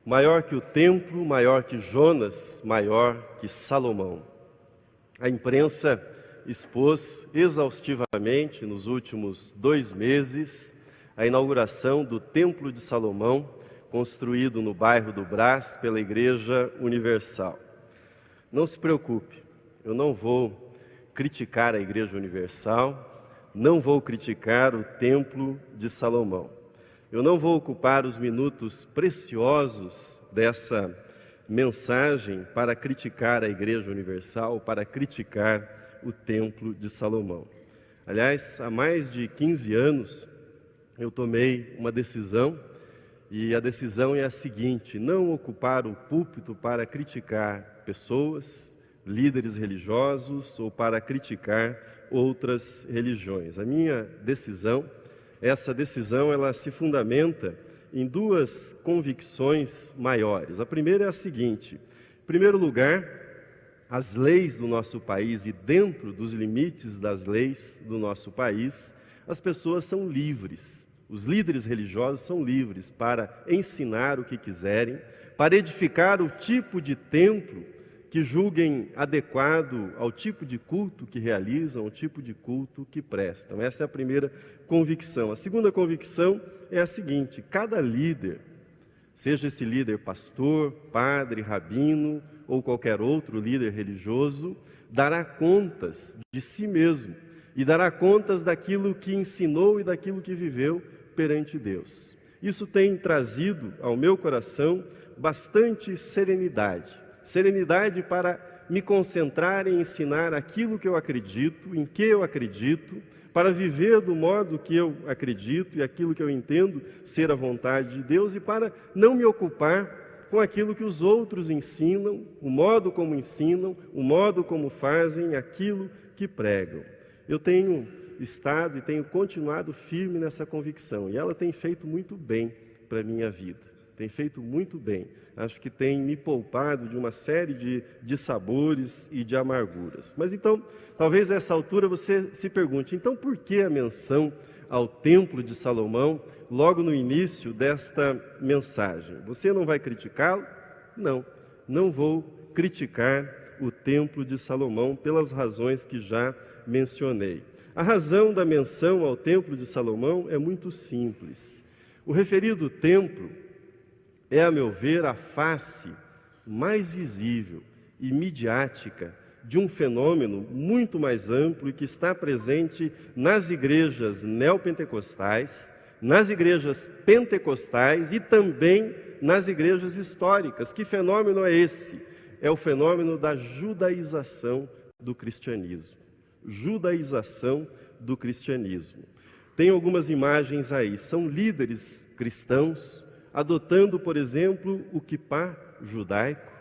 Maior que o templo, maior que Jonas, maior que Salomão. A imprensa expôs exaustivamente nos últimos 2 meses a inauguração do Templo de Salomão, construído no bairro do Brás pela Igreja Universal. Não se preocupe, eu não vou criticar a Igreja Universal, não vou criticar o Templo de Salomão. Eu não vou ocupar os minutos preciosos dessa mensagem para criticar a Igreja Universal, para criticar o Templo de Salomão. Aliás, há mais de 15 anos eu tomei uma decisão, e a decisão é a seguinte: não ocupar o púlpito para criticar pessoas, líderes religiosos ou para criticar outras religiões. A minha decisão, essa decisão, ela se fundamenta em 2 convicções maiores. A primeira é a seguinte: em primeiro lugar, as leis do nosso país e dentro dos limites das leis do nosso país, as pessoas são livres. Os líderes religiosos são livres para ensinar o que quiserem, para edificar o tipo de templo que julguem adequado ao tipo de culto que realizam, ao tipo de culto que prestam. Essa é a primeira convicção. A segunda convicção é a seguinte: cada líder, seja esse líder pastor, padre, rabino ou qualquer outro líder religioso, dará contas de si mesmo e dará contas daquilo que ensinou e daquilo que viveu perante Deus. Isso tem trazido ao meu coração bastante serenidade para me concentrar em ensinar aquilo que eu acredito, em que eu acredito, para viver do modo que eu acredito e aquilo que eu entendo ser a vontade de Deus, e para não me ocupar com aquilo que os outros ensinam, o modo como fazem, aquilo que pregam. Eu tenho estado e tenho continuado firme nessa convicção, e ela tem feito muito bem para a minha vida, tem feito muito bem. Acho que tem me poupado de uma série de sabores e de amarguras. Mas então, talvez a essa altura você se pergunte: então por que a menção ao Templo de Salomão logo no início desta mensagem? Você não vai criticá-lo? Não, não vou criticar o Templo de Salomão pelas razões que já mencionei. A razão da menção ao Templo de Salomão é muito simples. O referido templo é, a meu ver, a face mais visível e midiática de um fenômeno muito mais amplo e que está presente nas igrejas neopentecostais, nas igrejas pentecostais e também nas igrejas históricas. Que fenômeno é esse? É o fenômeno da judaização do cristianismo. Judaização do cristianismo. Tem algumas imagens aí, são líderes cristãos adotando, por exemplo, o quipá judaico.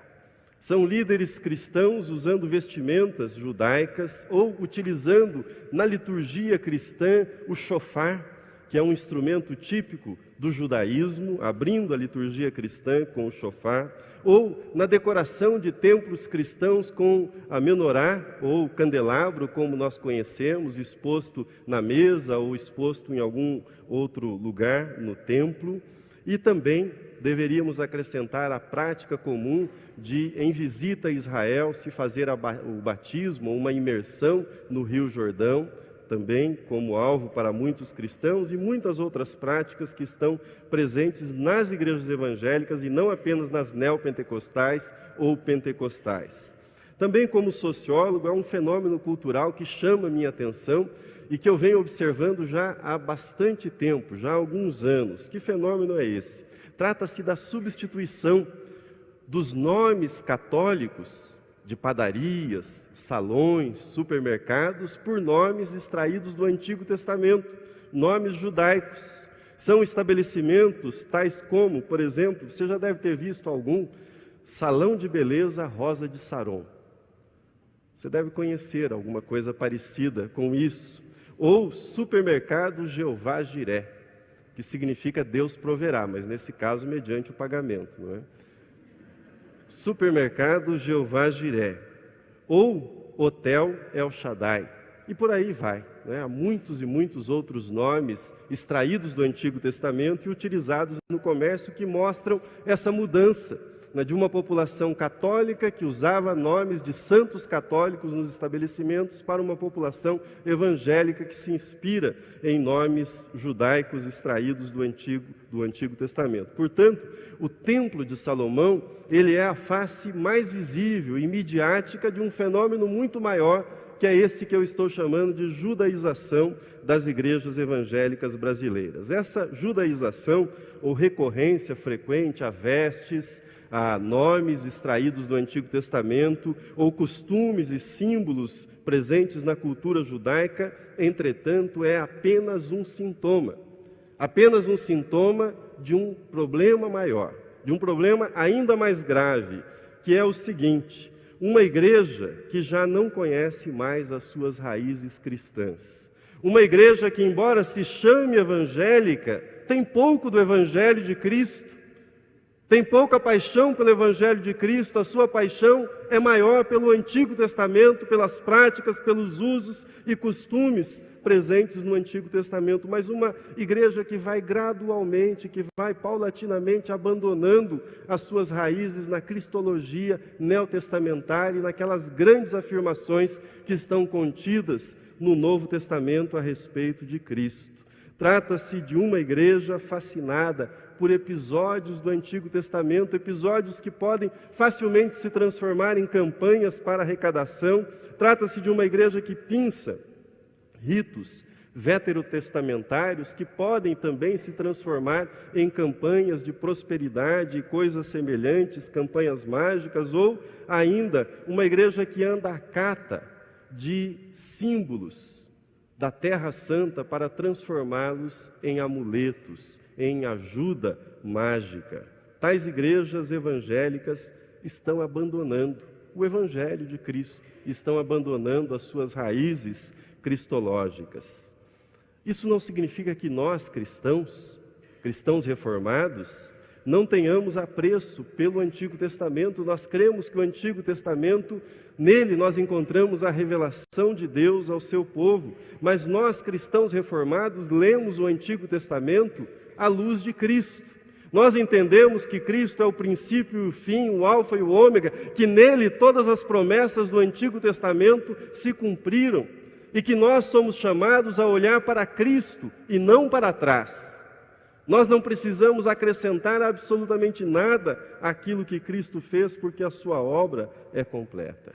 São líderes cristãos usando vestimentas judaicas ou utilizando na liturgia cristã o shofar, que é um instrumento típico do judaísmo, abrindo a liturgia cristã com o shofar, ou na decoração de templos cristãos com a menorá ou candelabro, como nós conhecemos, exposto na mesa ou exposto em algum outro lugar no templo. E também deveríamos acrescentar a prática comum de, em visita a Israel, se fazer o batismo, uma imersão no Rio Jordão, também como alvo para muitos cristãos, e muitas outras práticas que estão presentes nas igrejas evangélicas e não apenas nas neopentecostais ou pentecostais. Também, como sociólogo, é um fenômeno cultural que chama a minha atenção e que eu venho observando já há bastante tempo, já há alguns anos. Que fenômeno é esse? Trata-se da substituição dos nomes católicos de padarias, salões, supermercados, por nomes extraídos do Antigo Testamento, nomes judaicos. São estabelecimentos tais como, por exemplo, você já deve ter visto algum, Salão de Beleza Rosa de Saron. Você deve conhecer alguma coisa parecida com isso. Ou Supermercado Jeová Jiré, que significa Deus proverá, mas nesse caso mediante o pagamento, não é? Supermercado Jeová Jiré, ou Hotel El Shaddai, E por aí vai, né? Há muitos e muitos outros nomes extraídos do Antigo Testamento e utilizados no comércio que mostram essa mudança, né, de uma população católica que usava nomes de santos católicos nos estabelecimentos para uma população evangélica que se inspira em nomes judaicos extraídos do Antigo Testamento. Portanto, o Templo de Salomão, ele é a face mais visível e midiática de um fenômeno muito maior, que é este que eu estou chamando de judaização das igrejas evangélicas brasileiras. Essa judaização, ou recorrência frequente a vestes, a nomes extraídos do Antigo Testamento, ou costumes e símbolos presentes na cultura judaica, entretanto, é apenas um sintoma de um problema maior, de um problema ainda mais grave, que é o seguinte: uma igreja que já não conhece mais as suas raízes cristãs. Uma igreja que, embora se chame evangélica, tem pouco do Evangelho de Cristo, tem pouca paixão pelo Evangelho de Cristo. A sua paixão é maior pelo Antigo Testamento, pelas práticas, pelos usos e costumes presentes no Antigo Testamento. Mas uma igreja que vai gradualmente, que vai paulatinamente abandonando as suas raízes na cristologia neotestamentária e naquelas grandes afirmações que estão contidas no Novo Testamento a respeito de Cristo. Trata-se de uma igreja fascinada por episódios do Antigo Testamento, episódios que podem facilmente se transformar em campanhas para arrecadação. Trata-se de uma igreja que pinça ritos veterotestamentários que podem também se transformar em campanhas de prosperidade e coisas semelhantes, campanhas mágicas, ou ainda uma igreja que anda à cata de símbolos da Terra Santa para transformá-los em amuletos, em ajuda mágica. Tais igrejas evangélicas estão abandonando o Evangelho de Cristo, estão abandonando as suas raízes cristológicas. Isso não significa que nós, cristãos reformados, não tenhamos apreço pelo Antigo Testamento. Nós cremos que o Antigo Testamento, nele nós encontramos a revelação de Deus ao seu povo, mas nós, cristãos reformados, lemos o Antigo Testamento à luz de Cristo. Nós entendemos que Cristo é o princípio e o fim, o alfa e o ômega, que nele todas as promessas do Antigo Testamento se cumpriram e que nós somos chamados a olhar para Cristo e não para trás. Nós não precisamos acrescentar absolutamente nada àquilo que Cristo fez, porque a sua obra é completa.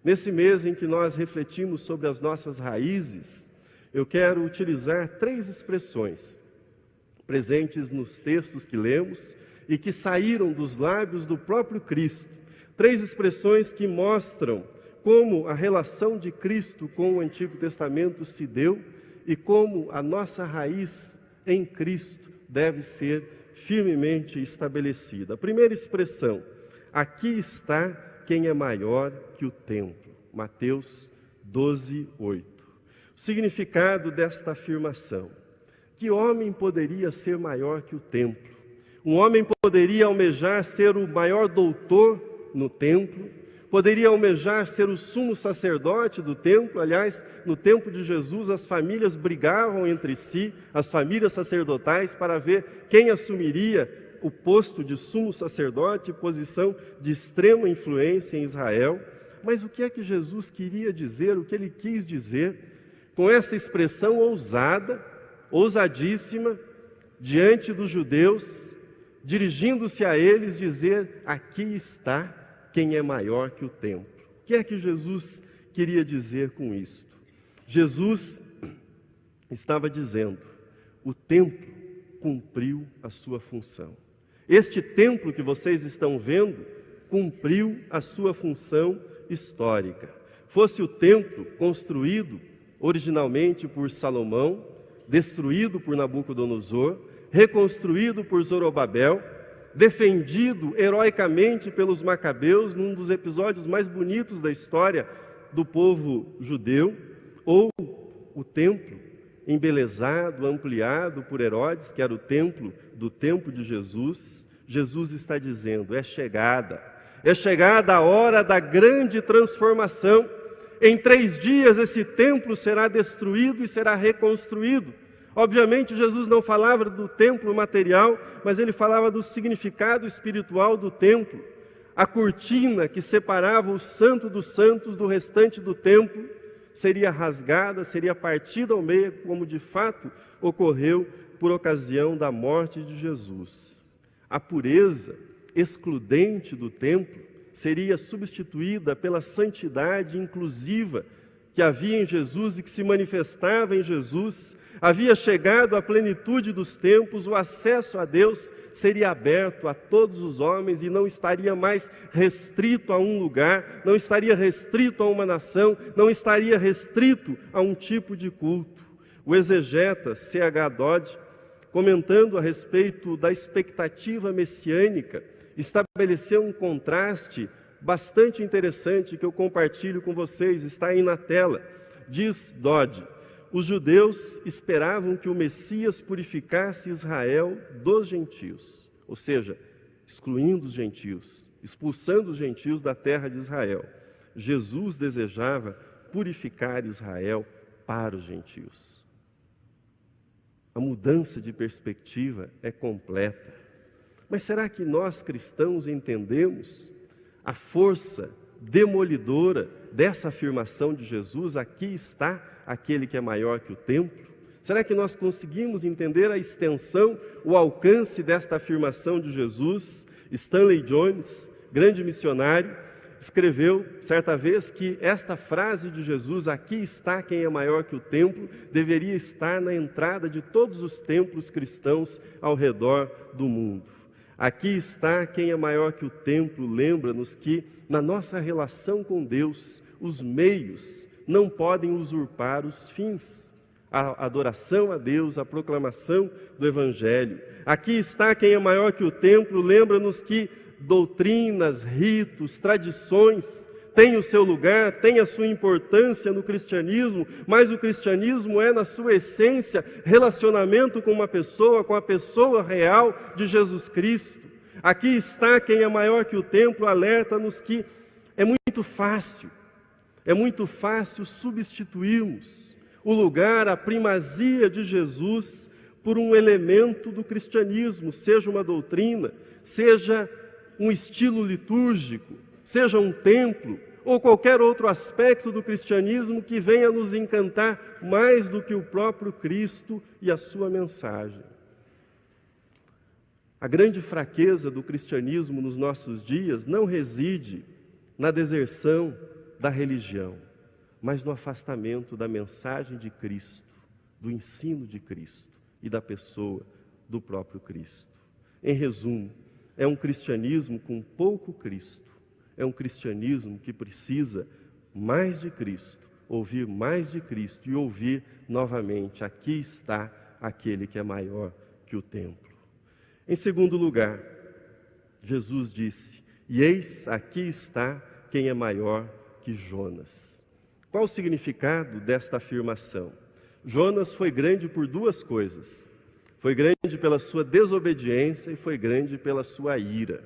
Nesse mês em que nós refletimos sobre as nossas raízes, eu quero utilizar 3 expressões presentes nos textos que lemos e que saíram dos lábios do próprio Cristo. 3 expressões que mostram como a relação de Cristo com o Antigo Testamento se deu e como a nossa raiz em Cristo deve ser firmemente estabelecida. A primeira expressão: aqui está quem é maior que o templo. Mateus 12:8. O significado desta afirmação: que homem poderia ser maior que o templo? Um homem poderia almejar ser o maior doutor no templo? Poderia almejar ser o sumo sacerdote do templo? Aliás, no tempo de Jesus, as famílias brigavam entre si, as famílias sacerdotais, para ver quem assumiria o posto de sumo sacerdote, posição de extrema influência em Israel. Mas o que é que Jesus queria dizer, o que ele quis dizer com essa expressão ousada, ousadíssima, diante dos judeus, dirigindo-se a eles, dizer: aqui está quem é maior que o templo? O que é que Jesus queria dizer com isto? Jesus estava dizendo: o templo cumpriu a sua função. Este templo que vocês estão vendo cumpriu a sua função histórica. Fosse o templo construído originalmente por Salomão, destruído por Nabucodonosor, reconstruído por Zorobabel, defendido heroicamente pelos macabeus, num dos episódios mais bonitos da história do povo judeu, ou o templo embelezado, ampliado por Herodes, que era o templo do tempo de Jesus. Jesus está dizendo: é chegada a hora da grande transformação, Em 3 dias esse templo será destruído e será reconstruído. Obviamente Jesus não falava do templo material, mas ele falava do significado espiritual do templo. A cortina que separava o santo dos santos do restante do templo seria rasgada, seria partida ao meio, como de fato ocorreu por ocasião da morte de Jesus. A pureza excludente do templo seria substituída pela santidade inclusiva que havia em Jesus e que se manifestava em Jesus. Havia chegado à plenitude dos tempos, o acesso a Deus seria aberto a todos os homens e não estaria mais restrito a um lugar, não estaria restrito a uma nação, não estaria restrito a um tipo de culto. O exegeta C.H. Dodd, comentando a respeito da expectativa messiânica, estabeleceu um contraste bastante interessante que eu compartilho com vocês, está aí na tela. Diz Dodd: os judeus esperavam que o Messias purificasse Israel dos gentios, ou seja, excluindo os gentios, expulsando os gentios da terra de Israel. Jesus desejava purificar Israel para os gentios. A mudança de perspectiva é completa. Mas será que nós cristãos entendemos a força demolidora dessa afirmação de Jesus? Aqui está aquele que é maior que o templo? Será que nós conseguimos entender a extensão, o alcance desta afirmação de Jesus? Stanley Jones, grande missionário, escreveu certa vez que esta frase de Jesus, aqui está quem é maior que o templo, deveria estar na entrada de todos os templos cristãos ao redor do mundo. Aqui está quem é maior que o templo, lembra-nos que na nossa relação com Deus, os meios não podem usurpar os fins. A adoração a Deus, a proclamação do Evangelho. Aqui está quem é maior que o templo, lembra-nos que doutrinas, ritos, tradições têm o seu lugar, têm a sua importância no cristianismo, mas o cristianismo é, na sua essência, relacionamento com uma pessoa, com a pessoa real de Jesus Cristo. Aqui está quem é maior que o templo, alerta-nos que é muito fácil substituirmos o lugar, a primazia de Jesus por um elemento do cristianismo, seja uma doutrina, seja um estilo litúrgico, seja um templo, ou qualquer outro aspecto do cristianismo que venha nos encantar mais do que o próprio Cristo e a sua mensagem. A grande fraqueza do cristianismo nos nossos dias não reside na deserção da religião, mas no afastamento da mensagem de Cristo, do ensino de Cristo e da pessoa do próprio Cristo. Em resumo, é um cristianismo com pouco Cristo, é um cristianismo que precisa mais de Cristo, ouvir mais de Cristo e ouvir novamente, aqui está aquele que é maior que o templo. Em segundo lugar, Jesus disse, e eis aqui está quem é maior que Jonas. Qual o significado desta afirmação? Jonas foi grande por duas coisas. Foi grande pela sua desobediência e foi grande pela sua ira.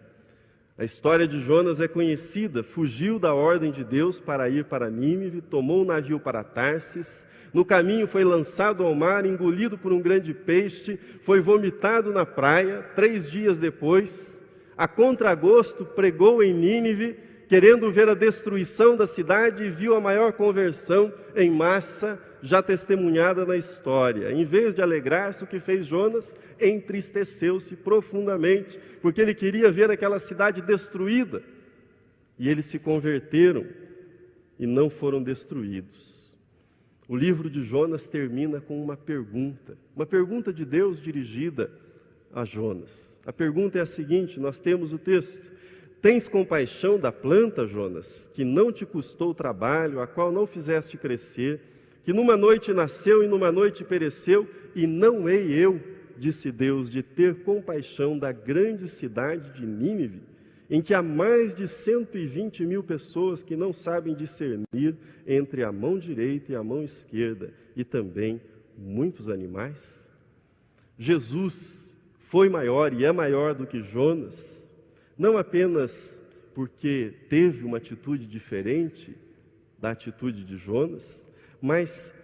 A história de Jonas é conhecida, fugiu da ordem de Deus para ir para Nínive, tomou um navio para Tarsis, no caminho foi lançado ao mar, engolido por um grande peixe, foi vomitado na praia, 3 dias depois, a contragosto pregou em Nínive, querendo ver a destruição da cidade, e viu a maior conversão em massa, já testemunhada na história. Em vez de alegrar-se, o que fez Jonas? Entristeceu-se profundamente, porque ele queria ver aquela cidade destruída. E eles se converteram e não foram destruídos. O livro de Jonas termina com uma pergunta de Deus dirigida a Jonas. A pergunta é a seguinte, nós temos o texto: tens compaixão da planta, Jonas, que não te custou trabalho, a qual não fizeste crescer, que numa noite nasceu e numa noite pereceu, e não hei eu, disse Deus, de ter compaixão da grande cidade de Nínive, em que há mais de 120.000 pessoas que não sabem discernir entre a mão direita e a mão esquerda, e também muitos animais? Jesus foi maior e é maior do que Jonas, não apenas porque teve uma atitude diferente da atitude de Jonas, mas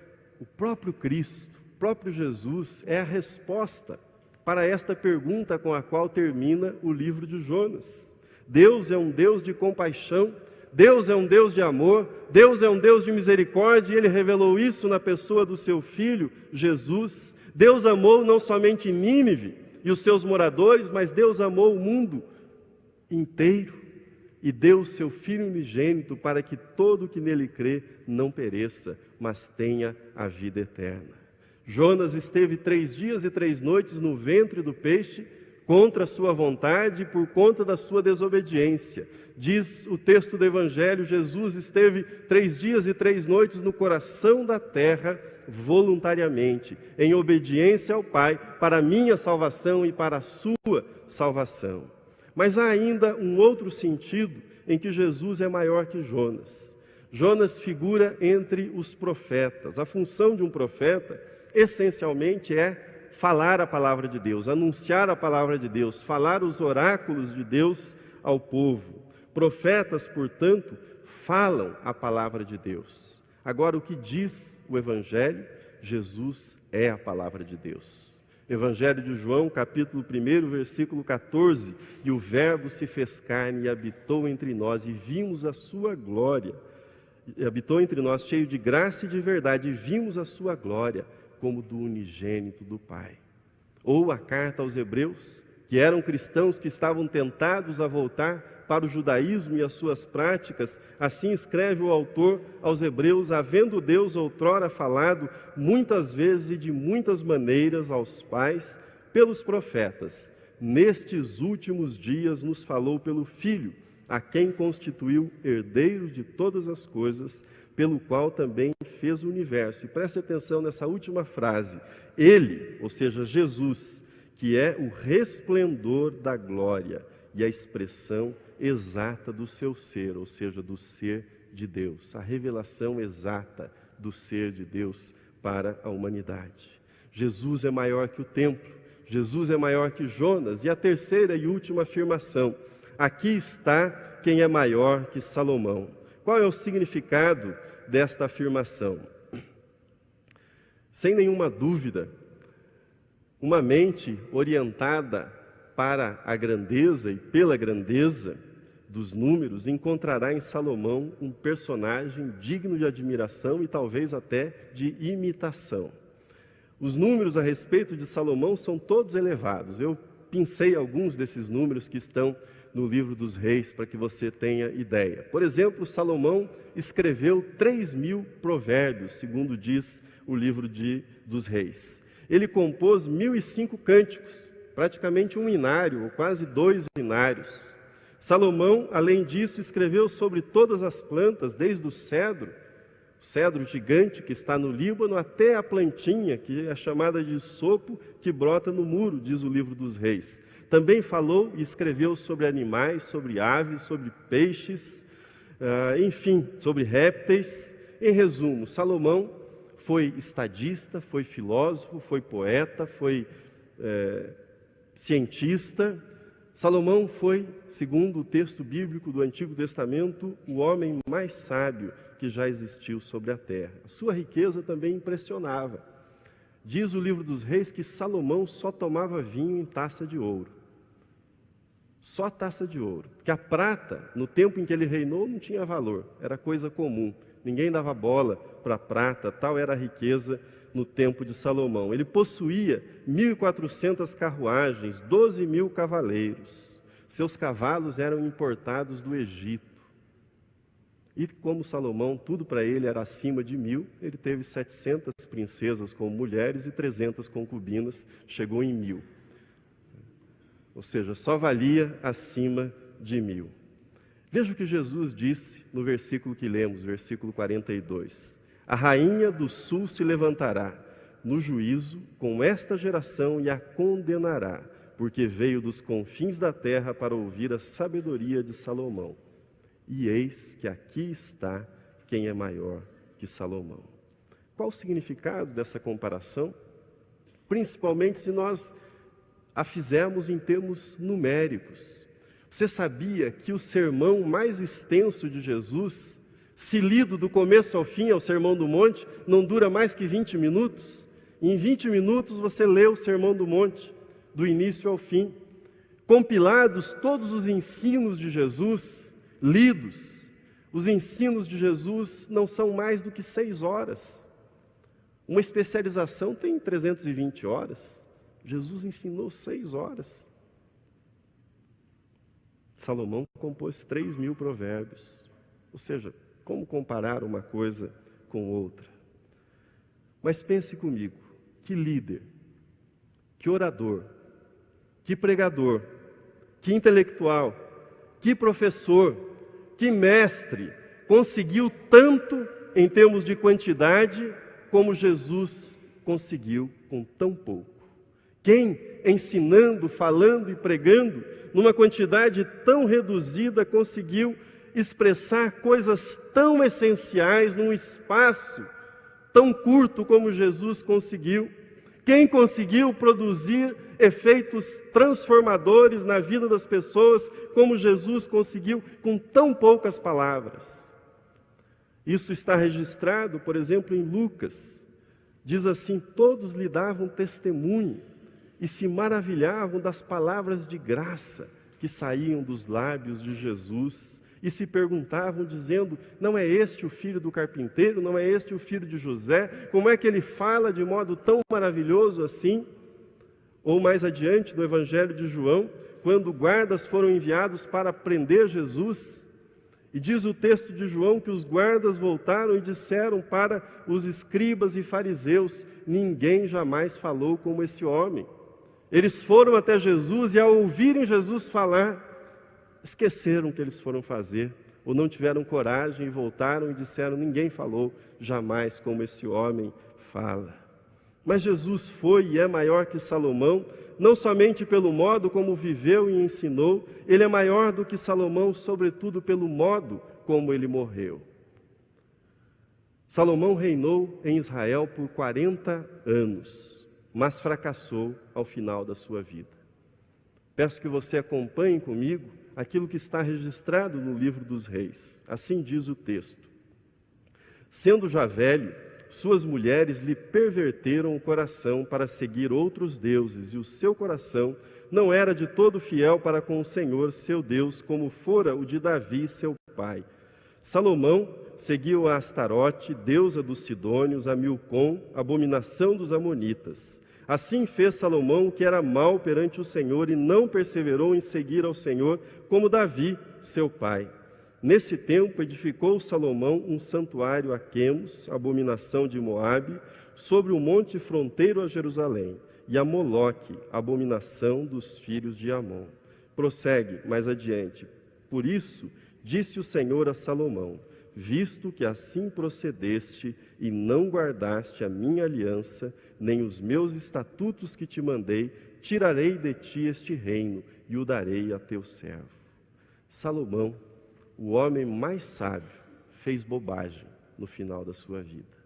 o próprio Cristo, o próprio Jesus é a resposta para esta pergunta com a qual termina o livro de Jonas. Deus é um Deus de compaixão, Deus é um Deus de amor, Deus é um Deus de misericórdia, e Ele revelou isso na pessoa do seu Filho, Jesus. Deus amou não somente Nínive e os seus moradores, mas Deus amou o mundo inteiro e deu o seu Filho unigênito para que todo o que nele crê não pereça, mas tenha a vida eterna. Jonas esteve 3 dias e 3 noites no ventre do peixe, contra a sua vontade, por conta da sua desobediência. Diz o texto do Evangelho, Jesus esteve 3 dias e 3 noites no coração da terra, voluntariamente, em obediência ao Pai, para a minha salvação e para a sua salvação. Mas há ainda um outro sentido em que Jesus é maior que Jonas. Jonas figura entre os profetas. A função de um profeta, essencialmente, é falar a palavra de Deus, anunciar a palavra de Deus, falar os oráculos de Deus ao povo. Profetas, portanto, falam a palavra de Deus. Agora, o que diz o Evangelho? Jesus é a palavra de Deus. Evangelho de João, capítulo 1, versículo 14. E o Verbo se fez carne e habitou entre nós, e vimos a sua glória. E habitou entre nós cheio de graça e de verdade, e vimos a sua glória como do unigênito do Pai. Ou a carta aos Hebreus, que eram cristãos que estavam tentados a voltar para o judaísmo e as suas práticas. Assim escreve o autor aos Hebreus: havendo Deus outrora falado muitas vezes e de muitas maneiras aos pais pelos profetas, nestes últimos dias nos falou pelo Filho, a quem constituiu herdeiro de todas as coisas, pelo qual também fez o universo. E preste atenção nessa última frase: Ele, ou seja, Jesus, que é o resplendor da glória e a expressão exata do seu ser, ou seja, do ser de Deus, a revelação exata do ser de Deus para a humanidade. Jesus é maior que o templo, Jesus é maior que Jonas. E a terceira e última afirmação: aqui está quem é maior que Salomão. Qual é o significado desta afirmação? Sem nenhuma dúvida, uma mente orientada para a grandeza e pela grandeza dos números encontrará em Salomão um personagem digno de admiração e talvez até de imitação. Os números a respeito de Salomão são todos elevados. Eu pincei alguns desses números que estão no livro dos Reis, para que você tenha ideia. Por exemplo, Salomão escreveu 3.000 provérbios, segundo diz o livro dos Reis. Ele compôs 1.005 cânticos, praticamente um inário, ou quase 2 inários. Salomão, além disso, escreveu sobre todas as plantas, desde o cedro gigante que está no Líbano, até a plantinha, que é chamada de sopo, que brota no muro, diz o livro dos Reis. Também falou e escreveu sobre animais, sobre aves, sobre peixes, enfim, sobre répteis. Em resumo, Salomão foi estadista, foi filósofo, foi poeta, foi cientista. Salomão foi, segundo o texto bíblico do Antigo Testamento, o homem mais sábio que já existiu sobre a terra. A sua riqueza também impressionava. Diz o livro dos Reis que Salomão só tomava vinho em taça de ouro. Só taça de ouro. Porque a prata, no tempo em que ele reinou, não tinha valor, era coisa comum. Ninguém dava bola para a prata, tal era a riqueza no tempo de Salomão. Ele possuía 1.400 carruagens, 12.000 cavaleiros. Seus cavalos eram importados do Egito. E como Salomão, tudo para ele era acima de 1.000, ele teve 700 princesas como mulheres e 300 concubinas, chegou em 1.000. Ou seja, só valia acima de 1.000. Veja o que Jesus disse no versículo que lemos, versículo 42. A rainha do sul se levantará no juízo com esta geração e a condenará, porque veio dos confins da terra para ouvir a sabedoria de Salomão. E eis que aqui está quem é maior que Salomão. Qual o significado dessa comparação? Principalmente se nós a fizermos em termos numéricos. Você sabia que o sermão mais extenso de Jesus se lido do começo ao fim, ao Sermão do Monte, não dura mais que 20 minutos. Em 20 minutos você lê o Sermão do Monte, do início ao fim. Compilados todos os ensinos de Jesus, lidos, os ensinos de Jesus não são mais do que 6 horas. Uma especialização tem 320 horas. Jesus ensinou 6 horas. Salomão compôs 3.000 provérbios. Ou seja, como comparar uma coisa com outra? Mas pense comigo, que líder, que orador, que pregador, que intelectual, que professor, que mestre conseguiu tanto em termos de quantidade como Jesus conseguiu com tão pouco? Quem, ensinando, falando e pregando, numa quantidade tão reduzida, conseguiu expressar coisas tão essenciais num espaço tão curto como Jesus conseguiu? Quem conseguiu produzir efeitos transformadores na vida das pessoas como Jesus conseguiu com tão poucas palavras? Isso está registrado, por exemplo, em Lucas. Diz assim: todos lhe davam testemunho e se maravilhavam das palavras de graça que saíam dos lábios de Jesus, e se perguntavam, dizendo: não é este o filho do carpinteiro? Não é este o filho de José? Como é que ele fala de modo tão maravilhoso assim? Ou mais adiante, no Evangelho de João, quando guardas foram enviados para prender Jesus, e diz o texto de João que os guardas voltaram e disseram para os escribas e fariseus: ninguém jamais falou como esse homem. Eles foram até Jesus e, ao ouvirem Jesus falar, esqueceram o que eles foram fazer, ou não tiveram coragem e voltaram e disseram: ninguém falou jamais como esse homem fala. Mas Jesus foi e é maior que Salomão, não somente pelo modo como viveu e ensinou, ele é maior do que Salomão, sobretudo pelo modo como ele morreu. Salomão reinou em Israel por 40 anos, mas fracassou ao final da sua vida. Peço que você acompanhe comigo aquilo que está registrado no livro dos Reis. Assim diz o texto: sendo já velho, suas mulheres lhe perverteram o coração para seguir outros deuses, e o seu coração não era de todo fiel para com o Senhor, seu Deus, como fora o de Davi, seu pai. Salomão seguiu a Astarote, deusa dos Sidônios, a Milcom, abominação dos Amonitas. Assim fez Salomão o que era mal perante o Senhor, e não perseverou em seguir ao Senhor, como Davi, seu pai. Nesse tempo edificou Salomão um santuário a Quemos, abominação de Moabe, sobre o monte fronteiro a Jerusalém, e a Moloque, abominação dos filhos de Amon. Prossegue mais adiante: por isso disse o Senhor a Salomão: visto que assim procedeste e não guardaste a minha aliança, nem os meus estatutos que te mandei, tirarei de ti este reino e o darei a teu servo. Salomão, o homem mais sábio, fez bobagem no final da sua vida.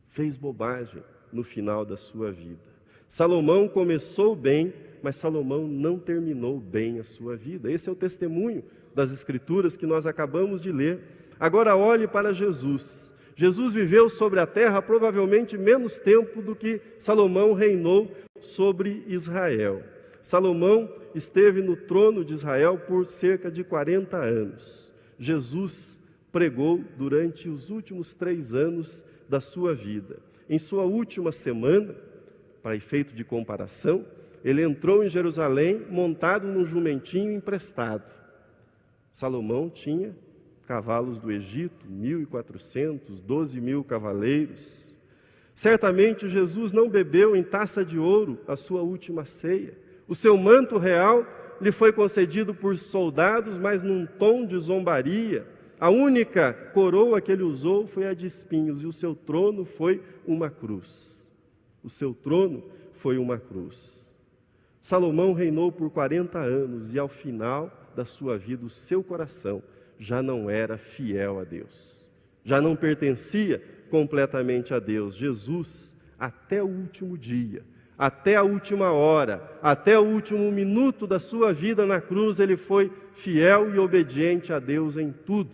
Fez bobagem no final da sua vida. Salomão começou bem, mas Salomão não terminou bem a sua vida. Esse é o testemunho das Escrituras que nós acabamos de ler. Agora olhe para Jesus. Jesus viveu sobre a terra provavelmente menos tempo do que Salomão reinou sobre Israel. Salomão esteve no trono de Israel por cerca de 40 anos. Jesus pregou durante os últimos 3 anos da sua vida. Em sua última semana, para efeito de comparação, ele entrou em Jerusalém montado num jumentinho emprestado. Salomão tinha cavalos do Egito, 1.400, 12.000 cavaleiros. Certamente Jesus não bebeu em taça de ouro a sua última ceia. O seu manto real lhe foi concedido por soldados, mas num tom de zombaria. A única coroa que ele usou foi a de espinhos, e o seu trono foi uma cruz. O seu trono foi uma cruz. Salomão reinou por 40 anos, e ao final da sua vida, o seu coração já não era fiel a Deus. Já não pertencia completamente a Deus. Jesus, até o último dia, até a última hora, até o último minuto da sua vida na cruz, ele foi fiel e obediente a Deus em tudo.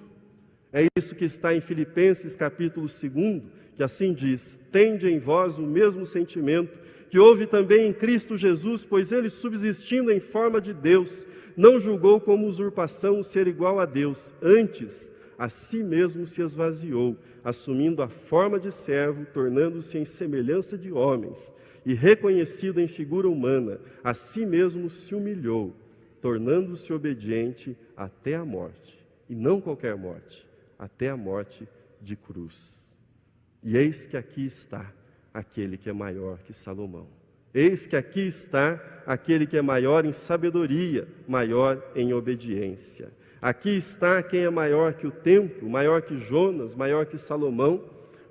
É isso que está em Filipenses capítulo 2, que assim diz: tende em vós o mesmo sentimento que houve também em Cristo Jesus, pois ele, subsistindo em forma de Deus, não julgou como usurpação o ser igual a Deus, antes a si mesmo se esvaziou, assumindo a forma de servo, tornando-se em semelhança de homens, e reconhecido em figura humana, a si mesmo se humilhou, tornando-se obediente até a morte, e não qualquer morte, até a morte de cruz. E eis que aqui está aquele que é maior que Salomão. Eis que aqui está aquele que é maior em sabedoria, maior em obediência. Aqui está quem é maior que o templo, maior que Jonas, maior que Salomão,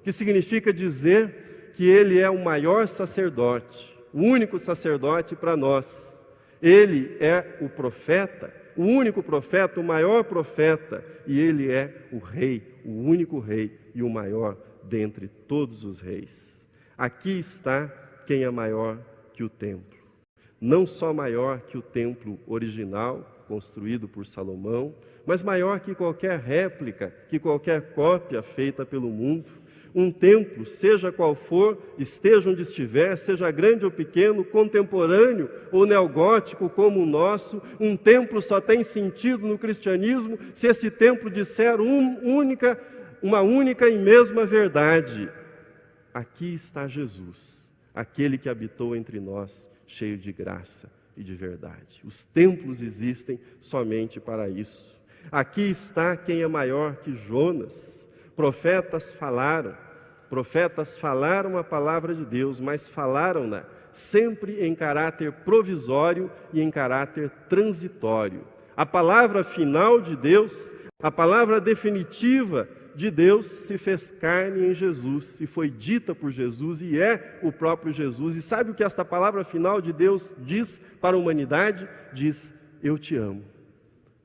que significa dizer que ele é o maior sacerdote, o único sacerdote para nós. Ele é o profeta, o único profeta, o maior profeta, e ele é o rei, o único rei e o maior dentre todos os reis. Aqui está quem é maior que o templo. Não só maior que o templo original, construído por Salomão, mas maior que qualquer réplica, que qualquer cópia feita pelo mundo. Um templo, seja qual for, esteja onde estiver, seja grande ou pequeno, contemporâneo ou neogótico como o nosso, um templo só tem sentido no cristianismo se esse templo disser uma única e mesma verdade. Aqui está Jesus, aquele que habitou entre nós, cheio de graça e de verdade. Os templos existem somente para isso. Aqui está quem é maior que Jonas. Profetas falaram a palavra de Deus, mas falaram-na sempre em caráter provisório e em caráter transitório. A palavra final de Deus, a palavra definitiva de Deus se fez carne em Jesus e foi dita por Jesus e é o próprio Jesus. E sabe o que esta palavra final de Deus diz para a humanidade? Diz: eu te amo,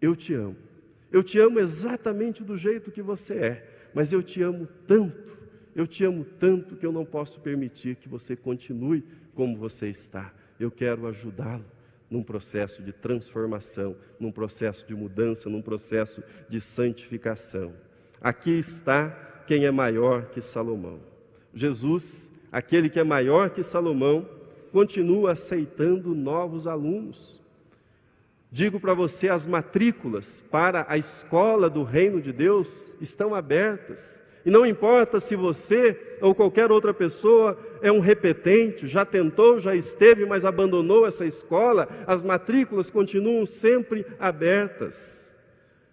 eu te amo. Eu te amo exatamente do jeito que você é, mas eu te amo tanto que eu não posso permitir que você continue como você está. Eu quero ajudá-lo num processo de transformação, num processo de mudança, num processo de santificação. Aqui está quem é maior que Salomão. Jesus, aquele que é maior que Salomão, continua aceitando novos alunos. Digo para você, as matrículas para a escola do reino de Deus estão abertas. E não importa se você ou qualquer outra pessoa é um repetente, já tentou, já esteve, mas abandonou essa escola, as matrículas continuam sempre abertas.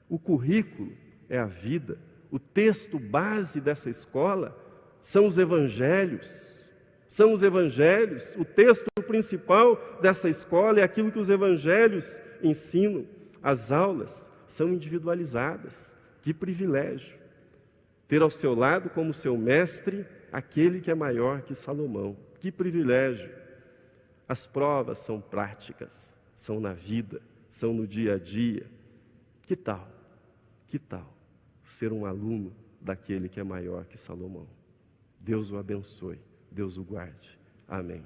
O currículo é a vida. O texto base dessa escola são os evangelhos. São os evangelhos. O texto principal dessa escola é aquilo que os evangelhos ensinam. As aulas são individualizadas. Que privilégio ter ao seu lado como seu mestre aquele que é maior que Salomão. Que privilégio. As provas são práticas, são na vida, são no dia a dia. Que tal ser um aluno daquele que é maior que Salomão? Deus o abençoe, Deus o guarde. Amém.